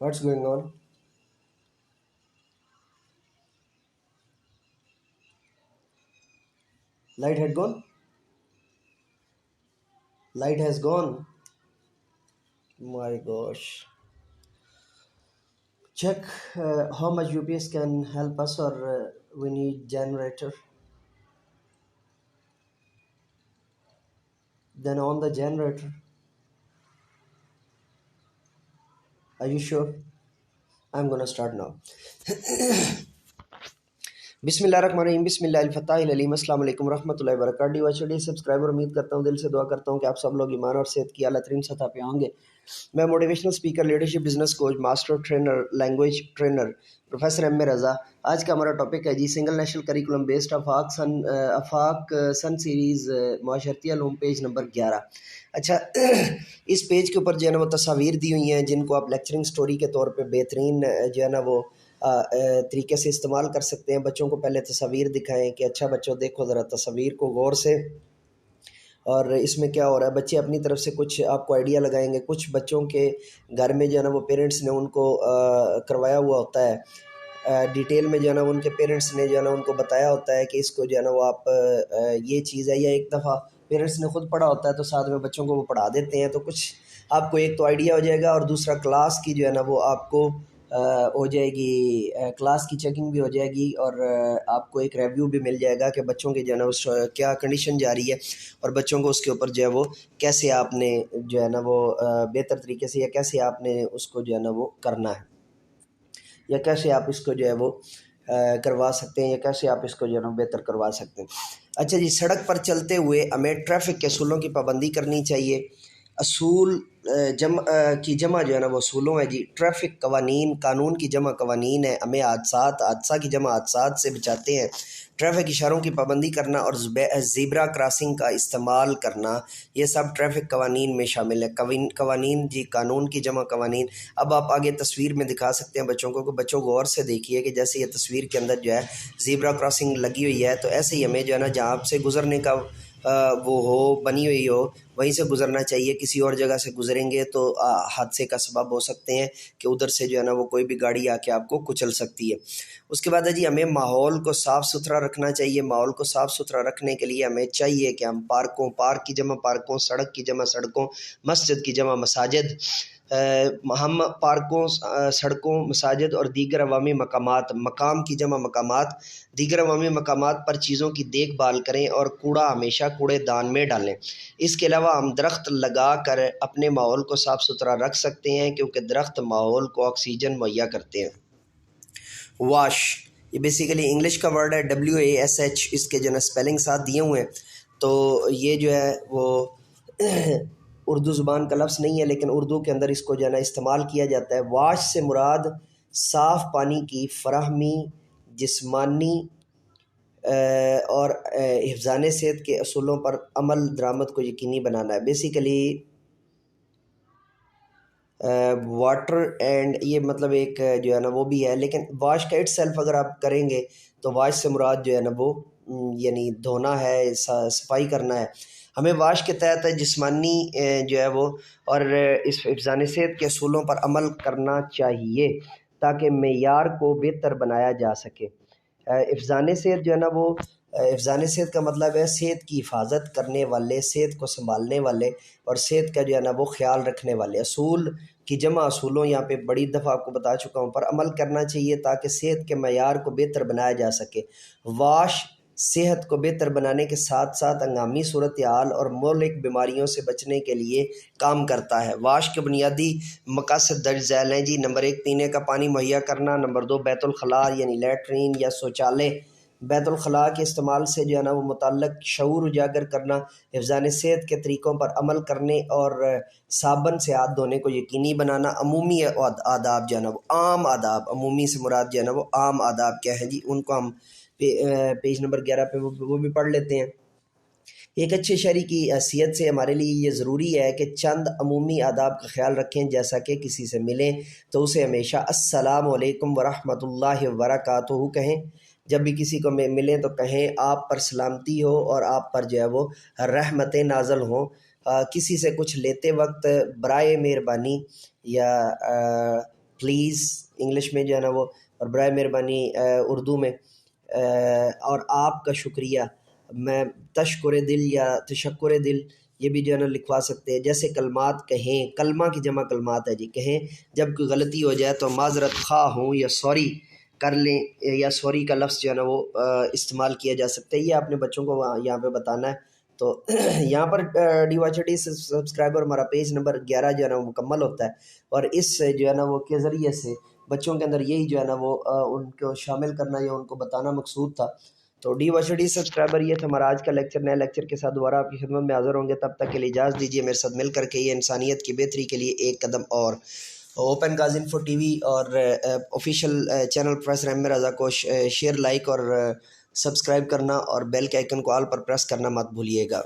What's going on? Light had gone? Light has gone. My gosh. Check how much UPS can help us, or we need generator. Then on the generator. Are you sure? I'm gonna start now. बिस्मिल्लाहिर्रहमानिर्रहीम बिस्मिल्लाहिल-फताहिल-अलीम अस्सलाम वालेकुम रहमतुल्लाहि व बरकातहू। वाचडी subscriber, उम्मीद करता हूँ, दिल से दुआ करता हूँ कि आप सब लोग ईमान और सेहत की आला तरीन सतह पे होंगे। मैं motivational speaker, leadership, business coach, master trainer, language trainer professor M A Raza. आज का हमारा टॉपिक है जी single national curriculum based Afaq सन सीरीज़ माशरती उलूम, पेज नंबर 11। अच्छा, इस पेज के ऊपर जो है ना वो तस्वीर दी हुई हैं, जिनको आप लेक्चरिंग स्टोरी के तौर पे बेहतरीन जो है ना वो तरीके से इस्तेमाल कर सकते हैं। बच्चों को पहले तस्वीर दिखाएं कि अच्छा बच्चों देखो ज़रा तस्वीर को गौर से, और इसमें क्या हो रहा है। बच्चे अपनी तरफ से कुछ आपको आइडिया लगाएंगे। कुछ बच्चों के घर में जो है ना वो पेरेंट्स ने उनको करवाया हुआ होता है, डिटेल में जो है ना उनके पेरेंट्स ने जो है ना उनको बताया होता है कि इसको जो है ना वो आप ये चीज़ है, या एक दफ़ा पेरेंट्स ने खुद पढ़ा होता है तो साथ में बच्चों को वो पढ़ा देते हैं। तो कुछ आपको एक तो आइडिया हो जाएगा, और दूसरा क्लास की जो है ना वो आपको हो जाएगी, क्लास की चेकिंग भी हो जाएगी, और आपको एक रिव्यू भी मिल जाएगा कि बच्चों के जो है ना उस क्या कंडीशन जा रही है, और बच्चों को उसके ऊपर जो है वो कैसे आपने जो है ना वो बेहतर तरीके से, या कैसे आपने उसको जो है ना वो करना है, या कैसे आप इसको जो है वो करवा सकते हैं, या कैसे आप इसको जो है ना बेहतर करवा सकते हैं। अच्छा जी, सड़क पर चलते हुए हमें ट्रैफिक के असूलों की पाबंदी करनी चाहिए। असूल की जमा जो है ना वो असूलों है जी। ट्रैफिक कवानीन, कानून की जमा कवानीन है। हमें हादसा की जमा हादसात से बचाते हैं। ट्रैफिक इशारों की पाबंदी करना और ज़ीब्रा क्रॉसिंग का इस्तेमाल करना, ये सब ट्रैफिक कवानीन में शामिल है। कवानीन जी, कानून की जमा कवानीन। अब आप आगे तस्वीर में दिखा सकते हैं बच्चों को, बच्चों गौर से देखिए कि जैसे ये तस्वीर के अंदर जो है ज़ीब्रा क्रॉसिंग लगी हुई है, तो ऐसे ही हमें जो है ना जहाँ से गुजरने का वो हो, बनी हुई हो, वहीं से गुजरना चाहिए। किसी और जगह से गुजरेंगे तो हादसे का सबब हो सकते हैं कि उधर से जो है ना वो कोई भी गाड़ी आके आपको कुचल सकती है। उसके बाद है जी, हमें माहौल को साफ़ सुथरा रखना चाहिए। माहौल को साफ़ सुथरा रखने के लिए हमें चाहिए कि हम पार्क की जमा पार्कों, सड़क की जमा सड़कों, मस्जिद की जमा मसाजिद, हम पार्कों, सड़कों, मसाजिद और दीगर अवामी मकामात, मकाम की जमा मकामात, दीगर अवामी मकामात पर चीज़ों की देखभाल करें, और कूड़ा हमेशा कूड़ेदान में डालें। इसके अलावा हम दरख्त लगा कर अपने माहौल को साफ़ सुथरा रख सकते हैं, क्योंकि दरख्त माहौल को ऑक्सीजन मुहैया करते हैं। वाश, ये बेसिकली इंग्लिश का वर्ड है, WASH। इसके जो है स्पेलिंग साथ दिए हुए हैं, तो ये जो है वो उर्दू ज़ुबान का लफ्ज़ नहीं है, लेकिन उर्दू के अंदर इसको जो है ना इस्तेमाल किया जाता है। वाश से मुराद साफ़ पानी की फराहमी, जिस्मानी और हिफ्ज़ान सेहत के असूलों पर अमल दरामद को यकीनी बनाना है। बेसिकली वाटर एंड, ये मतलब एक जो है ना वो भी है, लेकिन वाश का इट सेल्फ अगर आप करेंगे तो वाश से मुराद जो है ना वो यानी धोना है, सफाई करना है। हमें वाश के तहत जिस्मानी जो है वो और इस हिफ्ज़ान सेहत के असूलों पर अमल करना चाहिए, ताकि मेयार को बेहतर बनाया जा सके। हिफ्ज़ान सेहत जो है ना वो, हिफ्ज़ान सेहत का मतलब है सेहत की हिफाजत करने वाले, सेहत को संभालने वाले, और सेहत का जो है ना वो ख्याल रखने वाले। असूल की जमा असूलों, यहाँ पे बड़ी दफ़ा आपको बता चुका हूँ, पर अमल करना चाहिए ताकि सेहत के मयार को बेहतर बनाया जा सके। वाश सेहत को बेहतर बनाने के साथ साथ हंगामी सूरत हाल और मौलिक बीमारियों से बचने के लिए काम करता है। वाश के बुनियादी मकासद दर्ज झैल हैं जी। नंबर 1, पीने का पानी मुहैया करना। नंबर 2, बैतुल खला यानी लैट्रीन या शौचालय। बैतुल खला के इस्तेमाल से जो है ना वो मुतल्लक शऊर उजागर करना, हिफ्ज़ान सेहत के तरीक़ों पर अमल करने और साबन से हाथ धोने को यकीनी बनाना। अमूमी आदाब जो है ना वो आम आदाब, अमूमी से मुराद जो है ना वो आम आदाब क्या है जी, उनको हम पेज नंबर 11 पे वो भी पढ़ लेते हैं। एक अच्छे शहरी की हैसियत से हमारे लिए ये ज़रूरी है कि चंद अमूमी आदाब का ख्याल रखें, जैसा कि किसी से मिलें तो उसे हमेशा अस्सलामु अलैकुम वरहमतुल्लाहि वबरकातुहू कहें। जब भी किसी को मिलें तो कहें आप पर सलामती हो और आप पर जो है वो रहमतें नाज़िल हों। کسی سے کچھ لیتے وقت برائے مہربانی یا پلیز انگلش میں جو ہے نا وہ، اور برائے مہربانی اردو میں، اور آپ کا شکریہ میں تشکر دل یا تشکر دل یہ بھی جو ہے نا لکھوا سکتے ہیں. جیسے کلمات کہیں، کلمہ کی جمع کلمات ہے جی، کہیں جب کوئی غلطی ہو جائے تو معذرت خواہ ہوں یا سوری کر لیں، یا سوری کا لفظ جو ہے نا وہ استعمال کیا جا سکتا ہے. یہ اپنے بچوں کو یہاں پہ بتانا ہے. تو یہاں پر ڈی واچ ڈی سبسکرائبر ہمارا پیج نمبر 11 جو ہے نا وہ مکمل ہوتا ہے، اور اس سے جو ہے نا وہ کے ذریعے سے بچوں کے اندر یہی جو ہے نا وہ ان کو شامل کرنا یا ان کو بتانا مقصود تھا. تو ڈی واچ ڈی سبسکرائبر یہ تھا ہمارا آج کا لیکچر. نئے لیکچر کے ساتھ دوبارہ آپ کی خدمت میں حاضر ہوں گے، تب تک کے لیے اجازت دیجیے. میرے ساتھ مل کر کے یہ انسانیت کی بہتری کے لیے ایک قدم اور. Open cause info T V اور official channel professor Ahmad Raza کو شیئر، لائک اور سبسکرائب کرنا، اور بیل کے آئیکن کو آل پر پریس کرنا مت بھولیے گا.